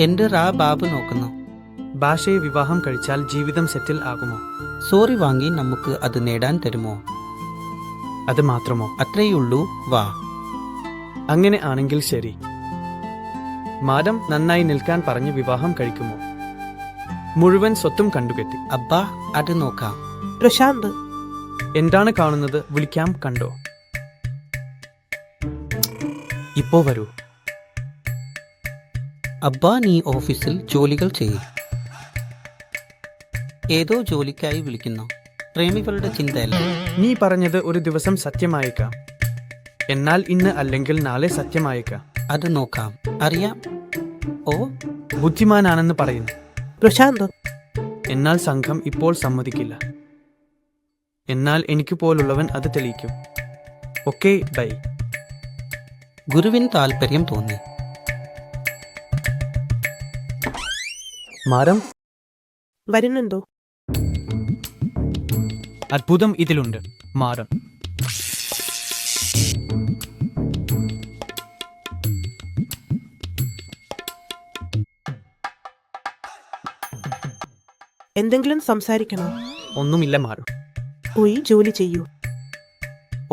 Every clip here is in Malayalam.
എന്റെ റാ ബാബു നോക്കുന്നു. ഭാഷയെ വിവാഹം കഴിച്ചാൽ ജീവിതം സെറ്റിൽ ആകുമോ? സോറി വാങ്ങി നമുക്ക് അത് നേടാൻ തരുമോ? അത് മാത്രമോ? അത്രയുള്ളൂ, വാ. അങ്ങനെ ആണെങ്കിൽ ശരി. മാഡം നന്നായി നിൽക്കാൻ പറഞ്ഞ് വിവാഹം കഴിക്കുമോ? മുഴുവൻ സ്വത്തും കണ്ടുകെട്ടി. അബ്ബാ, അത് നോക്കാം. പ്രശാന്ത്, എന്താണ് കാണുന്നത്? വിളിക്കാം, കണ്ടോ? ഇപ്പോ വരൂ. അബ്ബാ, നീ ഓഫീസിൽ ജോലികൾ ചെയ്യും. ഏതോ ജോലിക്കായി വിളിക്കുന്നു. പ്രേമികളുടെ ചിന്തയല്ല. നീ പറഞ്ഞത് ഒരു ദിവസം സത്യമായേക്കാം, എന്നാൽ ഇന്ന് അല്ലെങ്കിൽ നാളെ സത്യമായേക്കാം. അത് നോക്കാം. അറിയാം. ഓ, ബുദ്ധിമാനാണെന്ന് പറയുന്നു. പ്രശാന്ത്, എന്നാൽ സംഘം ഇപ്പോൾ സമ്മതിക്കില്ല. എന്നാൽ എനിക്ക് പോലുള്ളവൻ അത് തെളിയിക്കും. Okay, bye. ഗുരുവിന് താല്പര്യം തോന്നി. മാഡം, വരുന്നുണ്ടോ? അത്ഭുതം ഇതിലുണ്ട്. മാഡം, എന്തെങ്കിലും സംസാരിക്കണോ? ഒന്നുമില്ല മാഡം. പോയി ജോലി ചെയ്യൂ.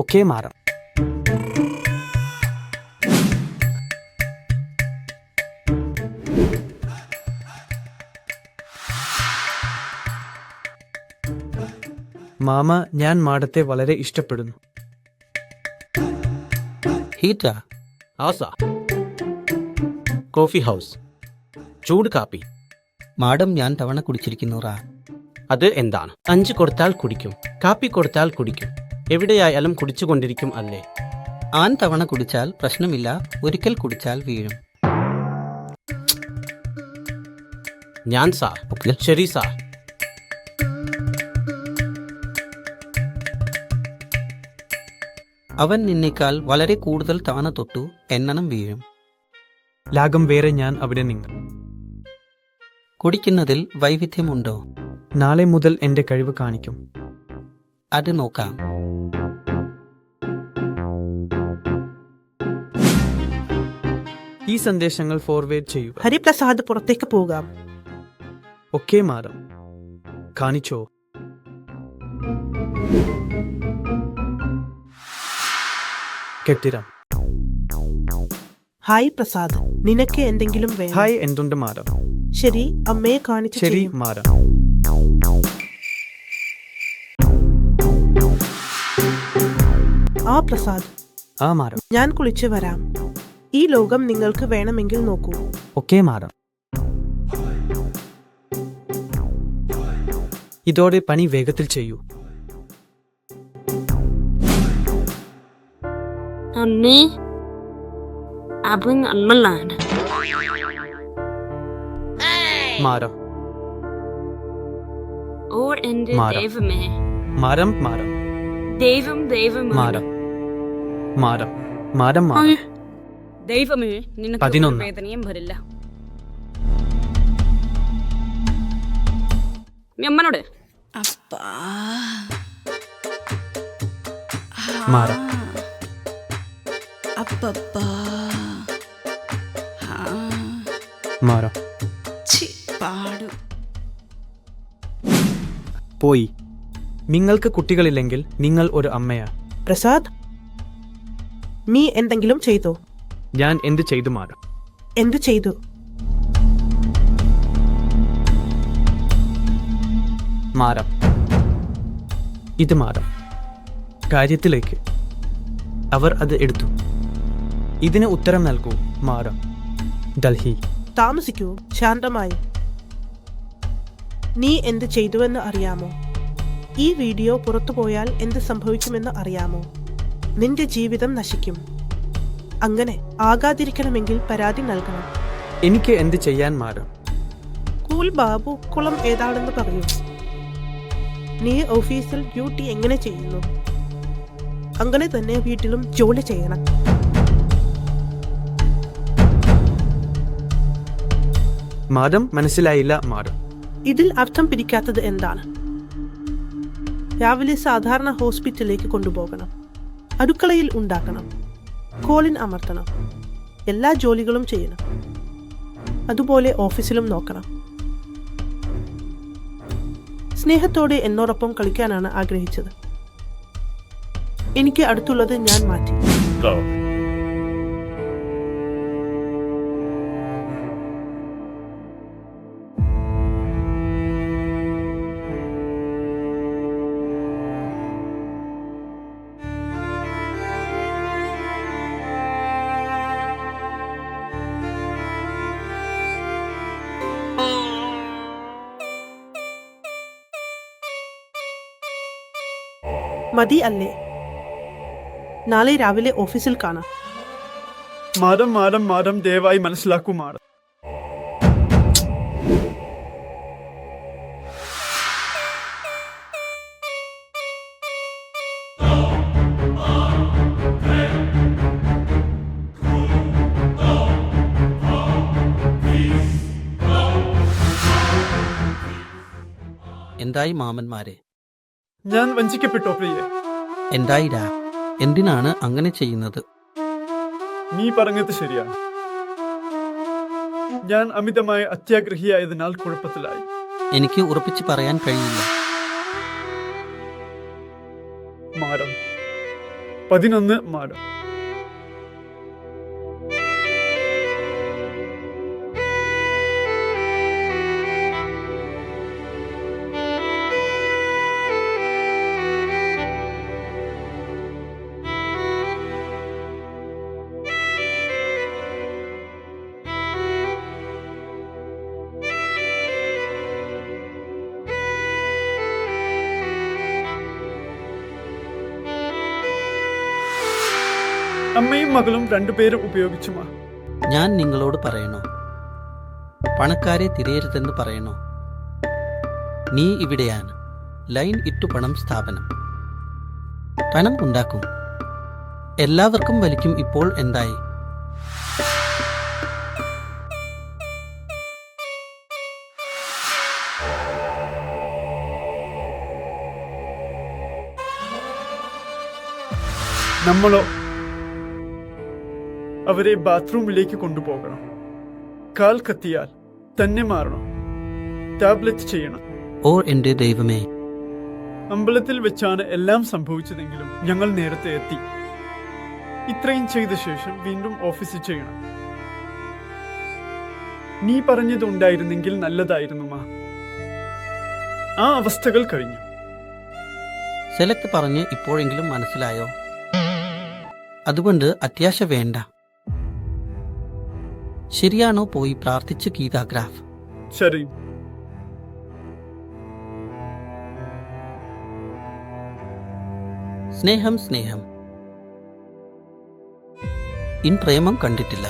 Okay madam. മാമ, ഞാൻ മാഡത്തെ വളരെ ഇഷ്ടപ്പെടുന്നു. ഹീറ്റ, ആസാ, കോഫി ഹൗസ്, ചൂട് കാപ്പി. മാഡം, ഞാൻ തവണ കുടിച്ചിരിക്കുന്നു റാ. അത് എന്താണ്? 5 കൊടുത്താൽ കുടിക്കും, കാപ്പി കൊടുത്താൽ കുടിക്കും, എവിടെയായാലും കുടിച്ചുകൊണ്ടിരിക്കും അല്ലേ? ആൻ തവണ കുടിച്ചാൽ പ്രശ്നമില്ല, ഒരിക്കൽ കുടിച്ചാൽ വീഴും. ഞാൻ സാർ. ശരി സാർ. അവൻ നിന്നേക്കാൾ വളരെ കൂടുതൽ തവണ തൊട്ടു, എണ്ണം വീഴും. ലാഗം വേറെ, ഞാൻ അവിടെ നിങ്ങൾ. കുടിക്കുന്നതിൽ വൈവിധ്യമുണ്ടോ? നാളെ മുതൽ എന്റെ കഴിവ് കാണിക്കും. അത് നോക്കാം. ഈ സന്ദേശങ്ങൾ ഫോർവേഡ് ചെയ്യുക. ഹരിപ്രസാദ്, പുറത്തേക്ക് പോകാം. Okay madam. കാണിച്ചോ? കെട്ടിടം. ഹായ് പ്രസാദ്, നിനക്ക് എന്തെങ്കിലും വേണം? ഹായ്, എന്തുണ്ട് മാഡം? ശരി, അമ്മയെ കാണിച്ചു. ശരി മാഡം. ആ പ്രസാദ്, ആ മാഡം. ഞാൻ കുളിച്ചു വരാം. ഈ ലോകം നിങ്ങൾക്ക് വേണമെങ്കിൽ നോക്കൂ. Okay madam. ഇതോടെ പണി വേഗത്തിൽ ചെയ്യൂ. അമ്മേ, അവൻ അമ്മളാണ്. മാഡം. ഓ എന്റെ മാഡം. ദൈവമേ, മാഡം, മാഡം. ദൈവം മാഡം, മാഡം, മാഡം, മാഡം. ദൈവമേ, നിനക്ക് 11. ഒരു വേദനയും വരില്ല. നീ അമ്മനോട്. മാഡം. മാഡം. പോയി. നിങ്ങൾക്ക് കുട്ടികളില്ലെങ്കിൽ നിങ്ങൾ ഒരു അമ്മയാ. പ്രസാദ്, നീ എന്തെങ്കിലും ചെയ്തോ? ഞാൻ എന്ത് ചെയ്തു മാഡം? എന്ത് ചെയ്തു? മാഡം, ഇത് മാഡം. കാര്യത്തിലേക്ക്. അവർ അത് എടുത്തു. ഇതിന് ഉത്തരം നൽകൂ മാഡം. ഡൽഹി. താമസിക്കൂ, ശാന്തമായി. നീ എന്ത് ചെയ്തുവെന്ന് അറിയാമോ? ഈ വീഡിയോ പുറത്തു പോയാൽ എന്ത് സംഭവിക്കുമെന്ന് അറിയാമോ? നിന്റെ ജീവിതം നശിക്കും. അങ്ങനെ ആകാതിരിക്കണമെങ്കിൽ പരാതി നൽകണം. എനിക്ക് എന്ത് ചെയ്യാൻ മാഡം? കൂൾ ബാബു, കുളം ഏതാണെന്ന് പറയൂ. നീ ഓഫീസിൽ ഡ്യൂട്ടി എങ്ങനെ ചെയ്യുന്നു? അങ്ങനെ തന്നെ വീട്ടിലും ജോലി ചെയ്യണം. മാഡം, മനസ്സിലായില്ല മാഡം. ഇതിൽ അർത്ഥം പിടിക്കാത്തത് എന്താണ്? രാവിലെ സാധാരണ ഹോസ്പിറ്റലിലേക്ക് കൊണ്ടുപോകണം, അടുക്കളയിൽ ഉണ്ടാക്കണം, കോളിൻ അമർത്തണം, എല്ലാ ജോലികളും ചെയ്യണം. അതുപോലെ ഓഫീസിലും നോക്കണം. സ്നേഹത്തോടെ എന്നോടൊപ്പം കളിക്കാനാണ് ആഗ്രഹിച്ചത്. എനിക്ക് അടുത്തുള്ളത് ഞാൻ മാറ്റി. Go. മതി അല്ലേ? നാളെ രാവിലെ ഓഫീസിൽ കാണാം. മാഡം മാഡം മാഡം ദയവായി മനസ്സിലാക്കൂ മാഡം. എന്തായി മാമന്മാരെ? ഞാൻ വഞ്ചിക്കപ്പെട്ടോ പ്രിയെ? എന്തായിരാ? എന്തിനാണ് അങ്ങനെ ചെയ്യുന്നത്? നീ പറഞ്ഞത് ശരിയാണ്. ഞാൻ അമിതമായി അത്യാഗ്രഹിയായതിനാൽ കുഴപ്പത്തിലായി. എനിക്ക് ഉറപ്പിച്ച് പറയാൻ കഴിയില്ല. Madam 11 madam. അമ്മയും മകളും 2 പേരും ഉപയോഗിച്ചുമാ. ഞാൻ നിങ്ങളോട് പറയണോ? പണക്കാരെ തിരയരുതെന്ന് പറയണോ? നീ ഇവിടെയാണ്. ലൈൻ ഇട്ടു പണം സ്ഥാപനം. പണം ഉണ്ടാക്കും. എല്ലാവർക്കും വലിക്കും. ഇപ്പോൾ എന്തായി? നമ്മളോ അവരെ ബാത്റൂമിലേക്ക് കൊണ്ടുപോകണം. കാൽ കത്തിയാൽ തന്നെ മാറണം. ടാബ്ലറ്റ് ചെയ്യണം. ഓ എൻ്റെ ദൈവമേ! അമ്പലത്തിൽ വെച്ചാണ് എല്ലാം സംഭവിച്ചതെങ്കിലും ഞങ്ങൾ നേരത്തെ എത്തി. ഇത്രയും ചെയ്ത ശേഷം വീണ്ടും ഓഫീസിൽ ചെയ്യണം. നീ പറഞ്ഞതുണ്ടായിരുന്നെങ്കിൽ നല്ലതായിരുന്നു മാ. ആ അവസ്ഥകൾ കഴിഞ്ഞു. സെലക്ട് പറഞ്ഞ് ഇപ്പോഴെങ്കിലും മനസ്സിലായോ? അതുകൊണ്ട് അത്യാശ വേണ്ട. ശരിയാണോ? പോയി പ്രാർത്ഥിച്ച് ഗീതാഗ്രാഫ്. ശരി. സ്നേഹം സ്നേഹം. ഇൻ പ്രേമം കണ്ടിട്ടില്ല.